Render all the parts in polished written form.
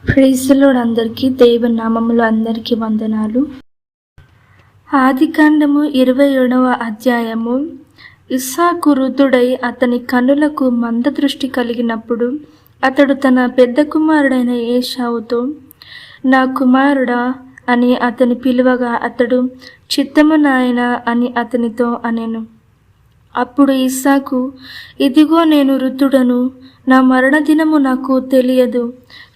Praise the lord. అందరికీ దేవుని నామములో అందరికీ వందనాలు. ఆదికాండము 27వ అధ్యాయము. ఇస్సాకు వృద్ధుడై అతని కన్నులకు మందదృష్టి కలిగినప్పుడు అతడు తన పెద్ద కుమారుడైన ఏశావుతో, నా కుమారుడా అని అతని పిలువగా అతడు, చిత్తము నాయనా అని అతనితో అనెను. అప్పుడు ఇస్సాకు, ఇదిగో నేను వృద్ధుడను, నా మరణదినము నాకు తెలియదు,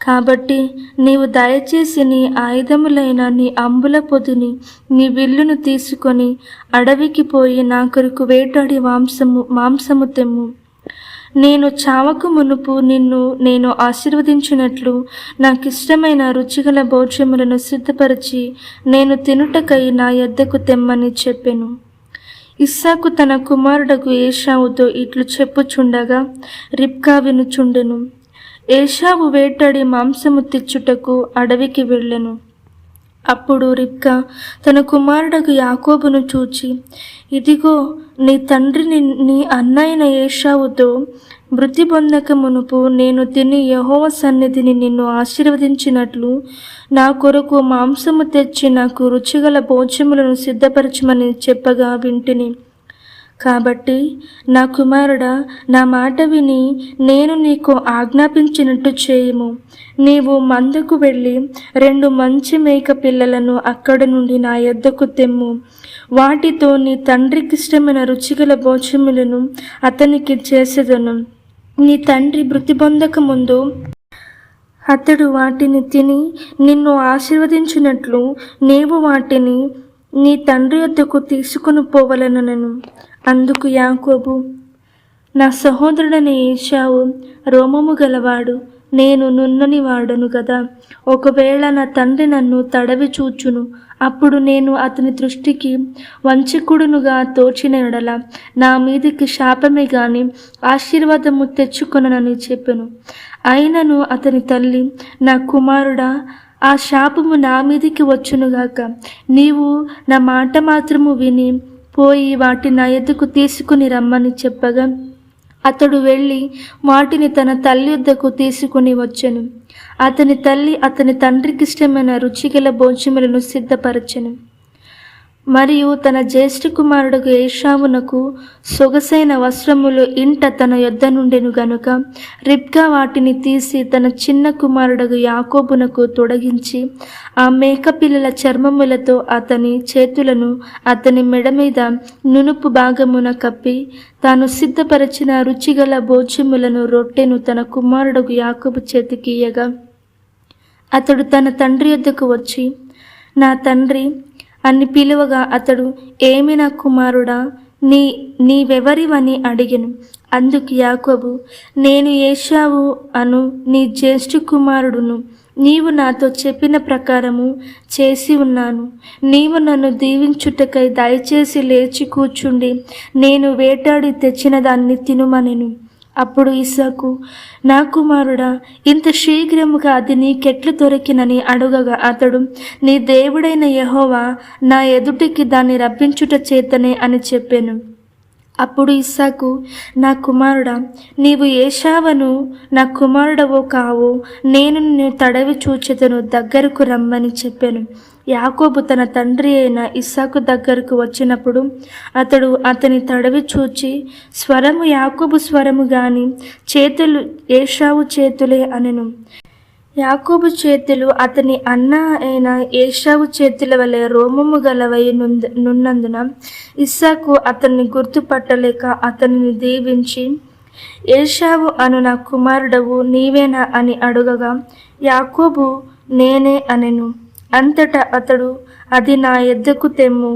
కాబట్టి నీవు దయచేసి నీ ఆయుధములైన నీ అంబుల పొదిని నీ విల్లును తీసుకొని అడవికి పోయి నా కొరకు వేటాడి మాంసము తెమ్ము. నేను చావకు మునుపు నిన్ను నేను ఆశీర్వదించినట్లు నాకిష్టమైన రుచిగల భోజ్యములను సిద్ధపరిచి నేను తినుటకై నా యొద్దకు తెమ్మని చెప్పెను. ఇస్సాకు తన కుమారుడకు ఏశావుతో ఇట్లు చెప్పుచుండగా రిబ్కా వినుచుండెను. ఏశావు వేటాడి మాంసము తెచ్చుటకు అడవికి వెళ్ళెను. అప్పుడు రిబ్కా తన కుమారుడకు యాకోబును చూచి, ఇదిగో నీ తండ్రిని నీ అన్నయ్యన ఏశావుతో మృతి పొందక మునుపు నేను తిని యెహోవా సన్నిధిని నిన్ను ఆశీర్వదించినట్లు నా కొరకు మాంసము తెచ్చి నాకు రుచిగల భోజ్యములను సిద్ధపరచమని చెప్పగా వింటిని. కాబట్టి నా కుమారుడా, నా మాట విని నేను నీకు ఆజ్ఞాపించినట్టు చేయుము. నీవు మందకు వెళ్ళి 2 మంచి మేక పిల్లలను అక్కడ నుండి నా యొద్దకు తెమ్ము. వాటితో నీ తండ్రికిష్టమైన రుచిగల భోజ్యములను అతనికి చేసేదను. నీ తండ్రి మృతి పొందక ముందు అతడు వాటిని తిని నిన్ను ఆశీర్వదించినట్లు నీవు వాటిని నీ తండ్రి యొద్దకు తీసుకుని పోవలనను. అందుకు యాకోబు, నా సహోదరుడని ఏశావు రోమము గలవాడు, నేను నున్నని వాడను కదా. ఒకవేళ నా తండ్రి నన్ను తడవి చూచును, అప్పుడు నేను అతని దృష్టికి వంచకుడునుగా తోచిన ఎడల నా మీదికి శాపమే గాని ఆశీర్వాదము తెచ్చుకొననని చెప్పెను. అయినను అతని తల్లి, నా కుమారుడా, ఆ శాపము నా మీదికి వచ్చునుగాక. నీవు నా మాట మాత్రము విని పోయి వాటి నా ఎద్దుకు తీసుకుని రమ్మని చెప్పగా అతడు వెళ్ళి వాటిని తన తల్లి యొద్దకు తీసుకుని వచ్చెను. అతని తల్లి అతని తండ్రికిష్టమైన రుచిగల భోజ్యములను సిద్ధపరచెను. మరియు తన జ్యేష్ఠ కుమారుడు ఏశావునకు సొగసైన వస్త్రములు ఇంట తన యొద్ద నుండెను గనుక రిబ్కా వాటిని తీసి తన చిన్న కుమారుడు యాకోబునకు తొడగించి ఆ మేకపిల్లల చర్మములతో అతని చేతులను అతని మెడ మీద నునుపు భాగమున కప్పి తాను సిద్ధపరచిన రుచిగల భోజ్యములను రొట్టెను తన కుమారుడు యాకోబు చేతికి ఇయ్యగా అతడు తన తండ్రి యొద్దకు వచ్చి, నా తండ్రి అని పిలువగా అతడు, ఏమి నా కుమారుడా, నీవెవరివని అడిగెను. అందుకు యాకోబు, నేను ఏశావు అను నీ జ్యేష్ఠ కుమారుడును. నీవు నాతో చెప్పిన ప్రకారము చేసి ఉన్నాను. నీవు నన్ను దీవించుటకై దయచేసి లేచి కూర్చుండి నేను వేటాడి తెచ్చిన దాన్ని తినుమనెను. అప్పుడు ఇస్సాకు, నా కుమారుడా, ఇంత శీఘ్రముగా అది నీకెట్లు దొరికినని అడుగగా అతడు, నీ దేవుడైన యెహోవా నా ఎదుటికి దాన్ని రప్పించుట చేతనే అని చెప్పాను. అప్పుడు ఇస్సాకు, నా కుమారుడా, నీవు ఏశావను నా కుమారుడవో కావో నేను నిన్ను తడవి చూచెదను, దగ్గరకు రమ్మని చెప్పాను. యాకోబు తన తండ్రి అయిన ఇస్సాకు దగ్గరకు వచ్చినప్పుడు అతడు అతని తడవి చూచి, స్వరము యాకోబు స్వరము గాని చేతులు ఏశావు చేతులే అనెను. యాకోబు చేతులు అతని అన్న అయిన ఏశావు చేతుల వలె రోమము గలవై నున్నందున ఇస్సాకు అతన్ని గుర్తుపట్టలేక అతనిని దీవించి, ఏశావు అను నా కుమారుడవు నీవేనా అని అడుగగా యాకోబు నేనే అనెను. అంతటా అతడు, అది నా యొద్దకు తెమ్ము,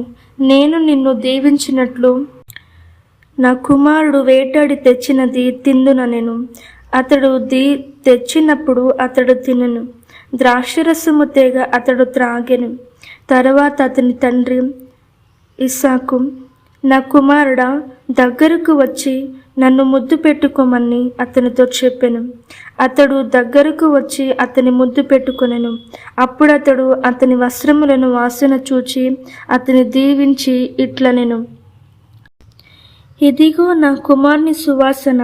నేను నిన్ను దీవించినట్లు నా కుమారుడు వేటాడి తెచ్చినది తిందుననెను. అతడు తెచ్చినప్పుడు అతడు తినెను. ద్రాక్షరసము తేగ అతడు త్రాగెను. తరువాత అతని తండ్రి ఇస్సాకు, నా కుమారుడా, దగ్గరకు వచ్చి నన్ను ముద్దు పెట్టుకోమని అతనితో చెప్పెను. అతడు దగ్గరకు వచ్చి అతని ముద్దు పెట్టుకొనెను. అప్పుడు అతడు అతని వస్త్రములను వాసన చూచి అతని దీవించి ఇట్లనెను, ఇదిగో నా కుమారుని సువాసన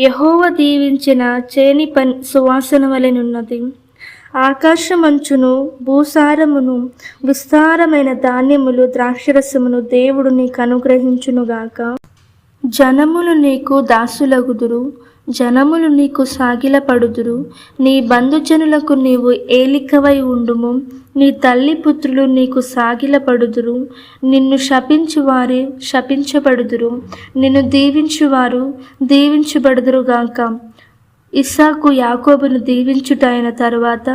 యెహోవా దీవించిన చేని సువాసన వలెనున్నది. ఆకాశమంచును భూసారమును విస్తారమైన ధాన్యములు ద్రాక్షరసమును దేవుడు నీకు అనుగ్రహించునుగాక. జనములు నీకు దాసులగుదురు, జనములు నీకు సాగిలపడుదురు. నీ బంధుజనులకు నీవు ఏలికవై ఉండుము. నీ తల్లి పుత్రులు నీకు సాగిలపడుదురు. నిన్ను శపించువారే శపించబడుదురు, నిన్ను దీవించువారు దీవించబడుదురుగాక. ఇస్సాకు యాకోబును దీవించుట అయిన తరువాత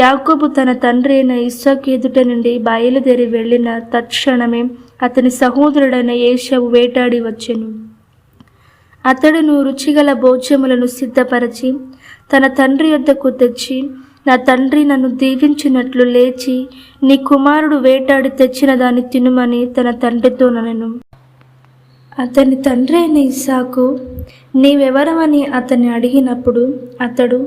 యాకోబు తన తండ్రి అయిన ఇస్సాకు ఎదుట నుండి బయలుదేరి వెళ్ళిన తక్షణమే అతని సహోదరుడైన ఏశావు వేటాడి వచ్చెను. అతడును రుచిగల భోజ్యములను సిద్ధపరచి తన తండ్రి యొద్దకు తెచ్చి, నా తండ్రి నన్ను దీవించినట్లు లేచి నీ కుమారుడు వేటాడి తెచ్చిన దాన్ని తినుమని తన తండ్రితో ననెను. అతని తండ్రి అయిన ఇస్సాకు నీవెవరమని అతన్ని అడిగినప్పుడు అతడు,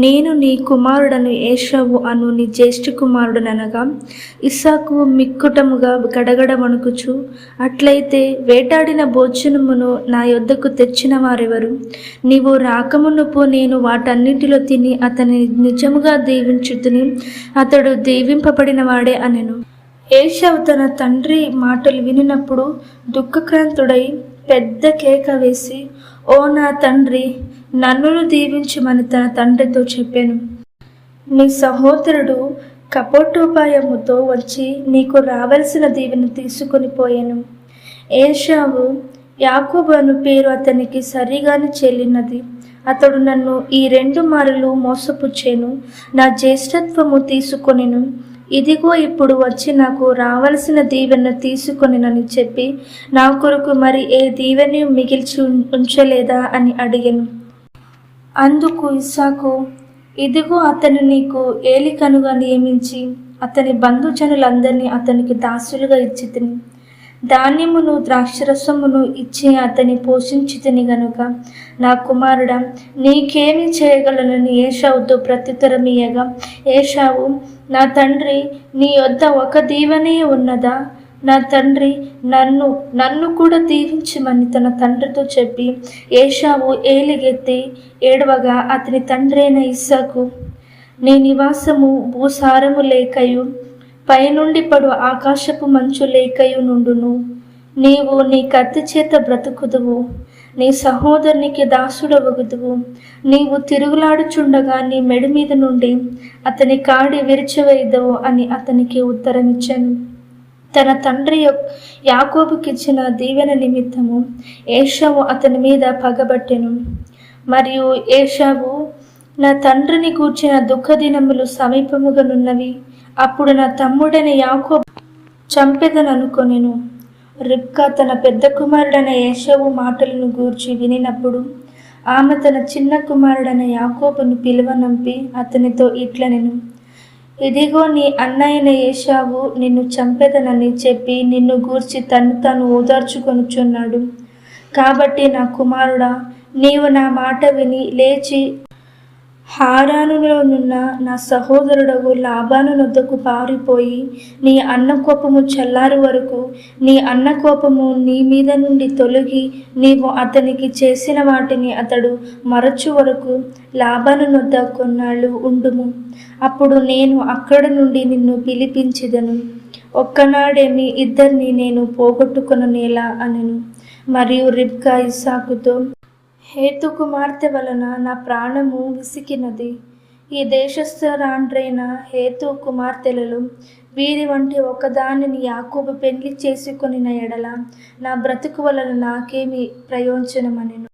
నేను నీ కుమారుడను ఏశావు అను నీ జ్యేష్ఠ కుమారుడనగా, ఇస్సాకు మిక్కుటముగా గడగడ వణుకుచు, అట్లయితే వేటాడిన భోజనమును నా యొద్దకు తెచ్చిన వారెవరు? నీవు రాకమునుపు నేను వాటన్నిటిలో తిని అతని నిజముగా దీవించుతుని, అతడు దీవింపబడిన వాడే అనెను. ఏశావు తన తండ్రి మాటలు వినినప్పుడు దుఃఖక్రాంతుడై పెద్ద కేక వేసి, ఓ నా తండ్రి, నన్నును దీవించమని తన తండ్రితో చెప్పాను. నీ సహోదరుడు కపోటోపాయముతో వచ్చి నీకు రావలసిన దీవెన తీసుకొని పోయాను. ఏశావు యాకోబు అను పేరు అతనికి సరిగానే చెల్లినది. అతడు నన్ను ఈ 2 మారులు మోసపుచ్చాను, నా జ్యేష్ఠత్వము తీసుకొనిను. ఇదిగో ఇప్పుడు వచ్చి నాకు రావలసిన దీవెన తీసుకొనినని చెప్పి నా కొరకు మరి ఏ దీవెన మిగిల్చి ఉంచలేదా అని అడిగాను. అందుకు ఇస్సాకు, ఇదిగో అతను నీకు ఏలికనుగా నియమించి అతని బంధుజనులందరినీ అతనికి దాసులుగా ఇచ్చితిని. ధాన్యమును ద్రాక్షరసమును ఇచ్చి అతని పోషించితిని గనుక, నా కుమారుడా, నీకేమి చేయగలనని ఏశావుతో ప్రత్యుత్తరమియ్యగా, ఏశావు, నా తండ్రి, నీ యొద్ద ఒక దీవెనే ఉన్నదా? నా తండ్రి, నన్ను కూడా దీవించమని తన తండ్రితో చెప్పి ఏశావు ఏలిగెత్తి ఏడవగా, అతని తండ్రి అయిన ఇస్సాకు, నీ నివాసము భూసారము లేకయు పైనుండి పడు ఆకాశపు మంచు లేకయు నుండును. నీవు నీ కత్తి చేత బ్రతుకుదువు, నీ సహోదరునికి దాసుడవగుదువు. నీవు తిరుగులాడుచుండగా నీ మెడి మీద నుండి అతని కాడి విరిచివేయుదువు అని అతనికి ఉత్తరమిచ్చాను. తన తండ్రి యాకోబుకిచ్చిన దీవెన నిమిత్తము ఏశావు అతని మీద పగబట్టెను. మరియు ఏశావు, నా తండ్రిని కూర్చిన దుఃఖదినములు సమీపముగానున్నవి, అప్పుడు నా తమ్ముడైన యాకోబు చంపెదననుకొనెను. రిబ్కా తన పెద్ద కుమారుడైన ఏశావు మాటలను గూర్చి వినినప్పుడు ఆమె తన చిన్న కుమారుడైన యాకోబును పిలువనంపి అతనితో ఇట్లనెను, ఇదిగో నీ అన్నయ్యన ఏశావు నిన్ను చంపెదనని చెప్పి నిన్ను గూర్చి తను తాను ఓదార్చుకొనుచున్నాడు. కాబట్టి నా కుమారుడా, నీవు నా మాట విని లేచి హారానులోనున్న నా సహోదరుడగు లాబాను నొద్దకు పారిపోయి నీ అన్న కోపము చల్లారు వరకు, నీ అన్న కోపము నీ మీద నుండి తొలగి నీవు అతనికి చేసిన వాటిని అతడు మరచు వరకు లాబాను నొద్ద కొన్నాళ్ళు ఉండుము. అప్పుడు నేను అక్కడ నుండి నిన్ను పిలిపించెదను. ఒక్కనాడే మీ ఇద్దరిని నేను పోగొట్టుకొననేలా అనెను. మరియు రిబ్కా ఇస్సాకుతో, హేతు కుమార్తె వలన నా ప్రాణము విసికినది. ఈ దేశస్థురాండ్రైన హేతు కుమార్తెలలో వీరి వంటి ఒకదానిని యాకోబు పెండ్లి చేసుకొనిన ఎడల నా బ్రతుకు వలన నాకేమి ప్రయోజనమనెను.